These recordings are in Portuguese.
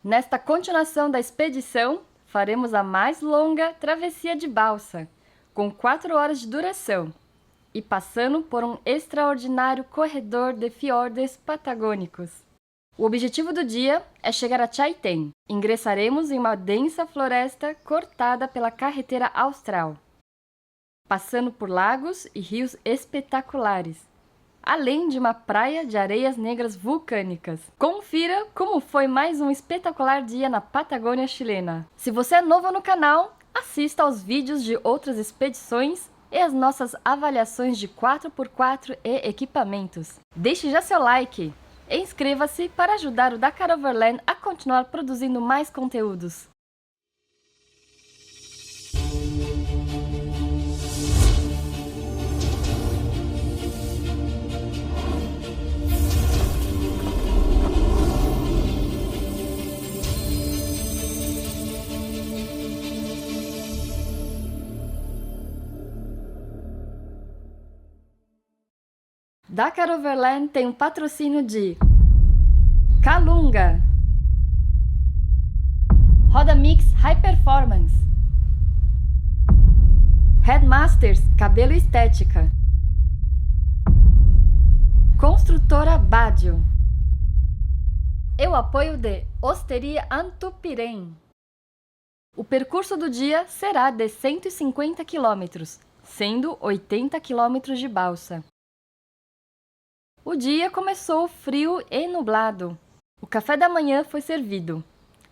Nesta continuação da expedição, faremos a mais longa travessia de balsa, com 4 horas de duração, e passando por um extraordinário corredor de fiordes patagônicos. O objetivo do dia é chegar a Chaitén. Ingressaremos em uma densa floresta cortada pela carretera austral, passando por lagos e rios espetaculares, além de uma praia de areias negras vulcânicas. Confira como foi mais um espetacular dia na Patagônia chilena. Se você é novo no canal, assista aos vídeos de outras expedições e as nossas avaliações de 4x4 e equipamentos. Deixe já seu like e inscreva-se para ajudar o Dakar Overland a continuar produzindo mais conteúdos. Dakar Overland tem um patrocínio de Calunga, Roda Mix High Performance, Headmasters Cabelo e Estética, Construtora Badio e o apoio de Osteria Antupirem. O percurso do dia será de 150 km, sendo 80 km de balsa. O dia começou frio e nublado. O café da manhã foi servido,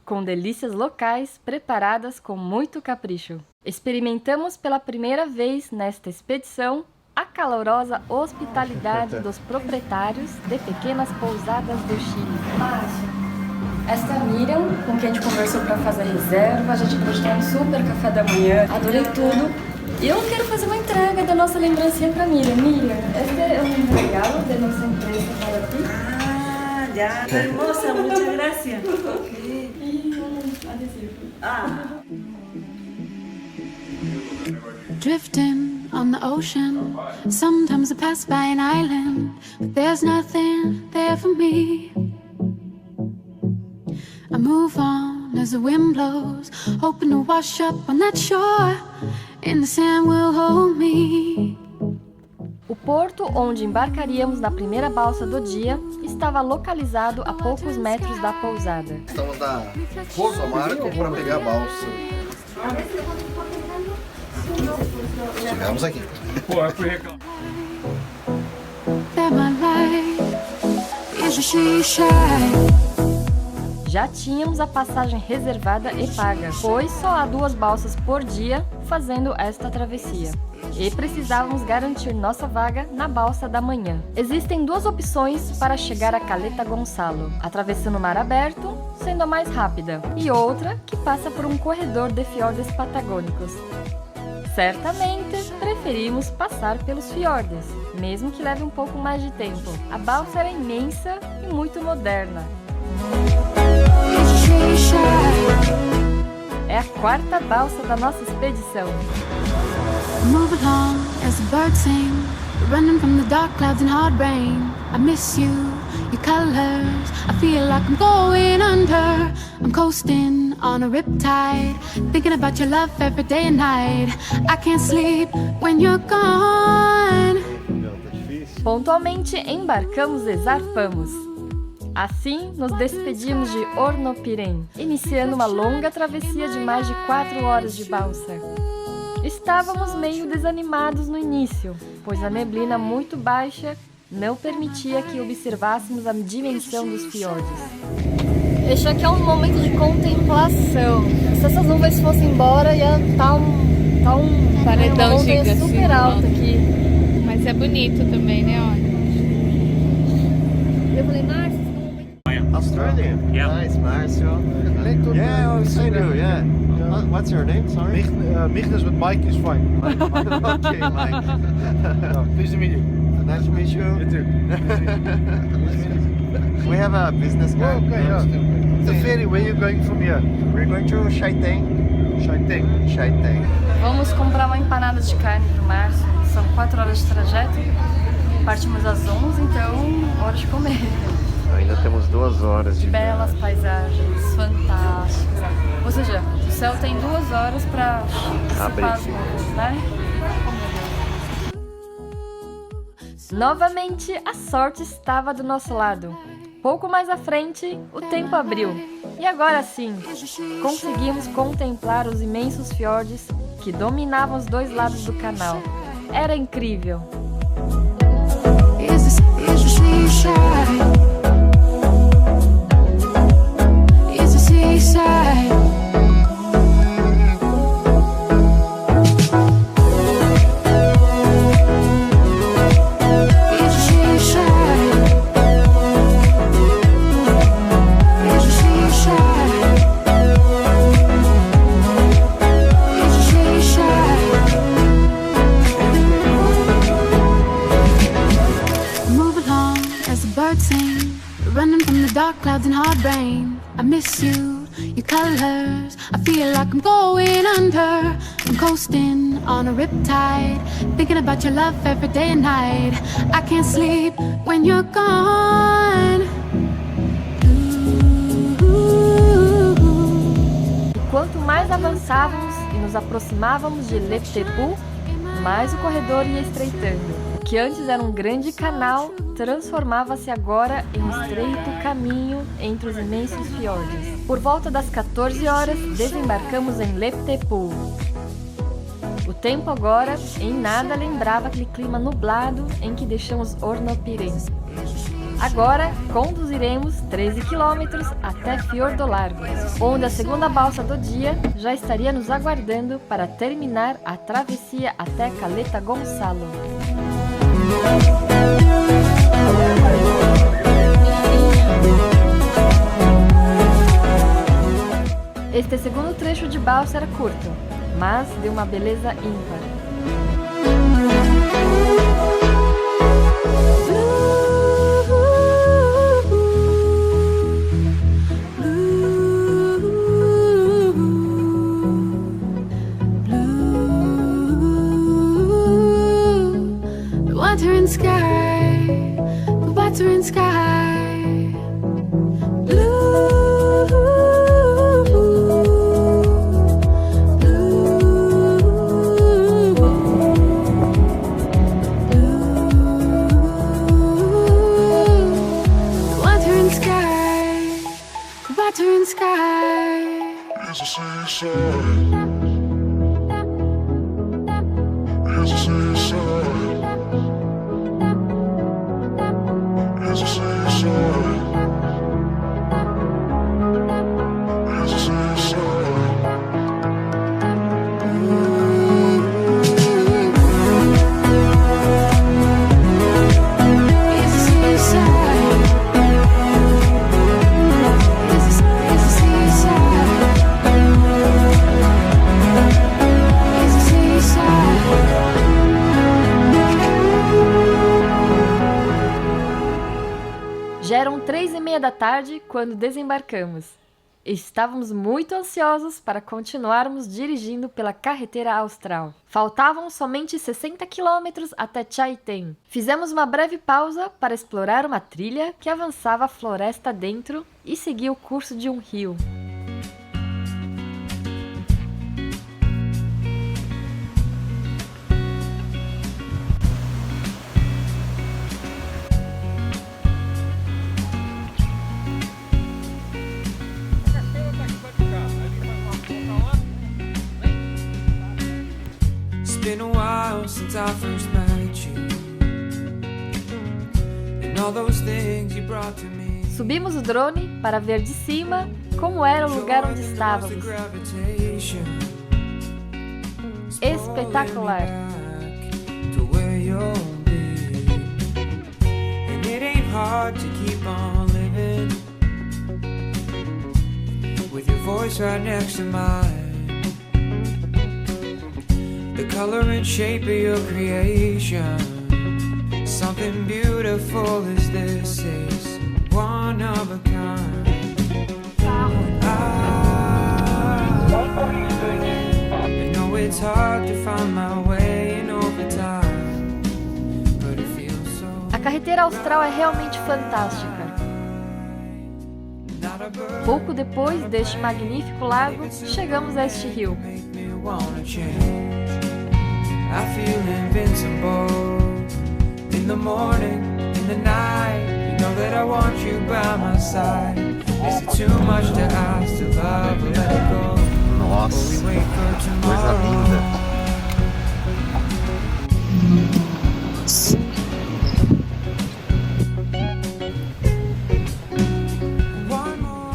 com delícias locais preparadas com muito capricho. Experimentamos pela primeira vez nesta expedição a calorosa hospitalidade dos proprietários de pequenas pousadas do Chile. Márcia, esta é a Miriam, com quem a gente conversou para fazer a reserva. A gente acabou de ter um super café da manhã. Adorei tudo. E eu quero fazer uma entrega da nossa lembrancinha para Miriam. Miriam, este é um regalo da nossa empresa para ti. Ah, ya. Hermosa, muchas gracias. E um adesivo. Ah. Drifting on the ocean, sometimes I pass by an island, but there's nothing there for me. I move on as the wind blows, hoping to wash up on that shore, and the sand will hold me. O porto onde embarcaríamos na primeira balsa do dia estava localizado a poucos metros da pousada. Estamos na Porto Marco para pegar a balsa. Chegamos aqui. That my life is a she-shy. Já tínhamos a passagem reservada e paga, pois só há 2 balsas por dia fazendo esta travessia. E precisávamos garantir nossa vaga na balsa da manhã. Existem 2 opções para chegar a Caleta Gonçalo, atravessando o mar aberto, sendo a mais rápida, e outra que passa por um corredor de fiordes patagônicos. Certamente preferimos passar pelos fiordes, mesmo que leve um pouco mais de tempo. A balsa era imensa e muito moderna. É a 4ª balsa da nossa expedição. Move along as the birds sing, running from the dark clouds and hard rain. I miss you, your colors. I feel like I'm going under. I'm coasting on a riptide, thinking about your love every day and night. I can't sleep when you're gone. Pontualmente embarcamos e zarpamos. Assim, nos despedimos de Hornopiren, iniciando uma longa travessia de mais de 4 horas de balsa. Estávamos meio desanimados no início, pois a neblina muito baixa não permitia que observássemos a dimensão dos fiordes. Este aqui é um momento de contemplação. Se essas nuvens fossem embora, ia estar um paredão uma gigante super alto aqui. Mas é bonito também, né? Olha. Eu falei, Márcio, Australia? Yeah. Nice, Marcio. Yeah, I do, yeah. What's your name, sorry? Michnes with Mike is fine. Okay, Mike. Pleased to meet you. Nice to meet you. You too. We have a business guy. Okay, yeah. The ferry, where are you going from here? We're going to Chaitén. Chaitén. Chaitén. vamos comprar uma empanada de carne pro Márcio. São 4 horas de trajeto. Partimos às 11, então hora de comer. Ainda temos 2 horas de Belas paisagens, fantásticas. seja, o céu tem 2 horas para Abrir. dissipar as nuvens, né? Novamente, a sorte estava do nosso lado. Pouco mais à frente, o tempo abriu. E agora sim, conseguimos contemplar os imensos fiordes que dominavam os 2 lados do canal. Era incrível! Is the seaside? Is the seaside? Is the seaside? Is the seaside? Is the seaside? Move along as the birds sing, running from the dark clouds and hard rain. I miss you, your colors. I feel like I'm going under. I'm coasting on a riptide, thinking about your love every day and night. I can't sleep when you're gone. E quanto mais avançávamos e nos aproximávamos de Leptepu, mais o corredor ia estreitando. O que antes era um grande canal, transformava-se agora em um estreito caminho entre os imensos fiordes. Por volta das 14 horas, desembarcamos em Leptepu. O tempo agora em nada lembrava aquele clima nublado em que deixamos Ornopirem. Agora, conduziremos 13 quilômetros até Fiordo Largo, onde a segunda balsa do dia já estaria nos aguardando para terminar a travessia até Caleta Gonçalo. Este segundo trecho de balsa era curto, mas de uma beleza ímpar. Water and sky, water and sky, blue, blue, blue, water and sky, water and sky. It's a seaside. It's a seaside. It's a seaside. It's a seaside. It's a seaside. It's a seaside. It's a seaside. Já eram 3h30 da tarde quando desembarcamos. Estávamos muito ansiosos para continuarmos dirigindo pela carretera austral. Faltavam somente 60 quilômetros até Chaiten. Fizemos uma breve pausa para explorar uma trilha que avançava a floresta dentro e seguia o curso de um rio. It's been a while since I first met you, and all those things you brought to me. Subimos o drone para ver de cima como era o lugar onde estávamos. Espetacular! To where you'll be. And it ain't hard to keep on living with your voice right next to mine. The color and shape of your creation, something beautiful as this is one of a kind. I know it's hard to find my way in overtime, but it feels so. A carretera austral é realmente fantástica. Not a Pouco depois deste magnífico lago, chegamos a este rio. I feel invincible in the morning, in the night. You know that I want you by my side. Is it too much to ask to love or let it go? Nossa, Or we wait for coisa tomorrow? linda.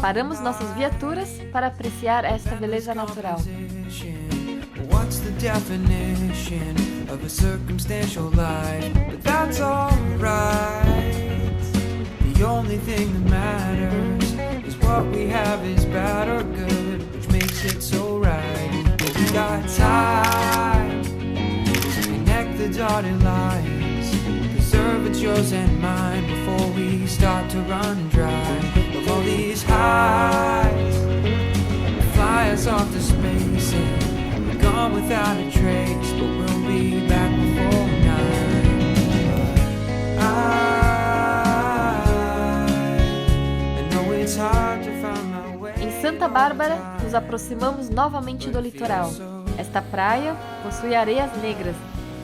Paramos nossas viaturas para apreciar esta beleza natural. What's the definition of a circumstantial life? But that's alright. The only thing that matters is what we have is bad or good, which makes it so right. But we got time to connect the dotted lines. Preserve it's yours and mine before we start to run dry of all these highs. Fly us off to space and we're gone without a trace, but we'll be back before I know it's hard to find my way. Em Santa Bárbara, nos aproximamos novamente do litoral. Esta praia possui areias negras,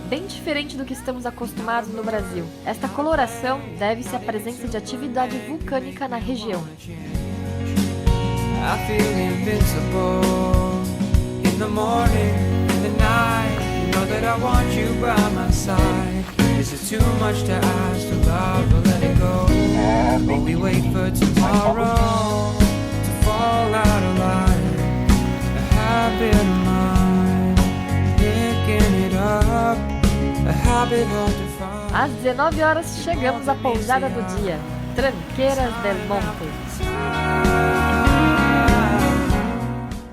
bem diferente do que estamos acostumados no Brasil. Esta coloração deve-se à presença de atividade vulcânica na região. I feel invincible in the morning, in the night. You know that I want you by my side. Is it too much to ask to love or let it go? Or we wait for tomorrow to fall out of line? A habit of mine, picking it up. A habit hard to find. Às 19 horas chegamos à pousada do dia, Tranqueiras del Monte.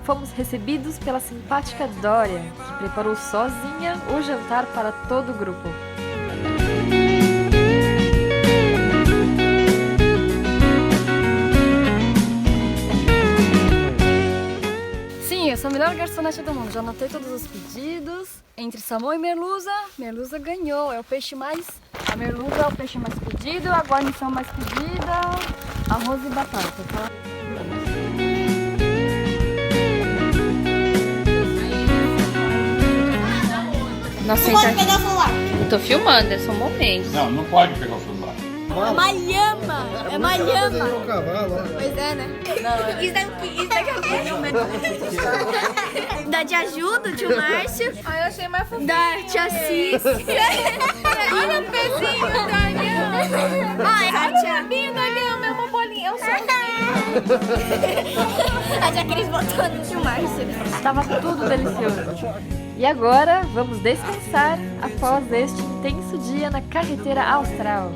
Fomos recebidos pela simpática Dória, que preparou sozinha o jantar para todo o grupo. Sim, eu sou a melhor garçonete do mundo. Já anotei todos os pedidos. Entre salmão e merluza, merluza ganhou. É o peixe mais... A merluza é o peixe mais pedido, a guarnição mais pedida, arroz e batata, tá? Nossa, não pode pegar o celular. Eu tô filmando, é só um momento. Não, não pode pegar o celular. É uma lhama! É uma lhama! Um cavalo, ó. Pois é, né? Isso daqui é da tia Ju, do tio Márcio. Ai, eu achei mais fofinho. Da tia Cis. Olha o pezinho da lhama. Ai, a tia Minha da lhama é uma bolinha, eu sou. A tia Cris botou no tio Márcio. Estava tudo delicioso. E agora vamos descansar após este intenso dia na carretera austral.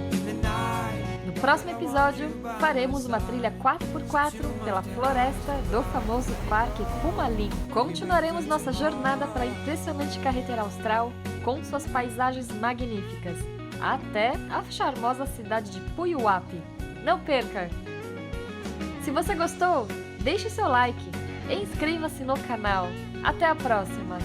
No próximo episódio, faremos uma trilha 4x4 pela floresta do famoso Parque Pumalim. Continuaremos nossa jornada pela impressionante carretera austral com suas paisagens magníficas, até a charmosa cidade de Puyuhuapi. Não perca! Se você gostou, deixe seu like e inscreva-se no canal. Até a próxima!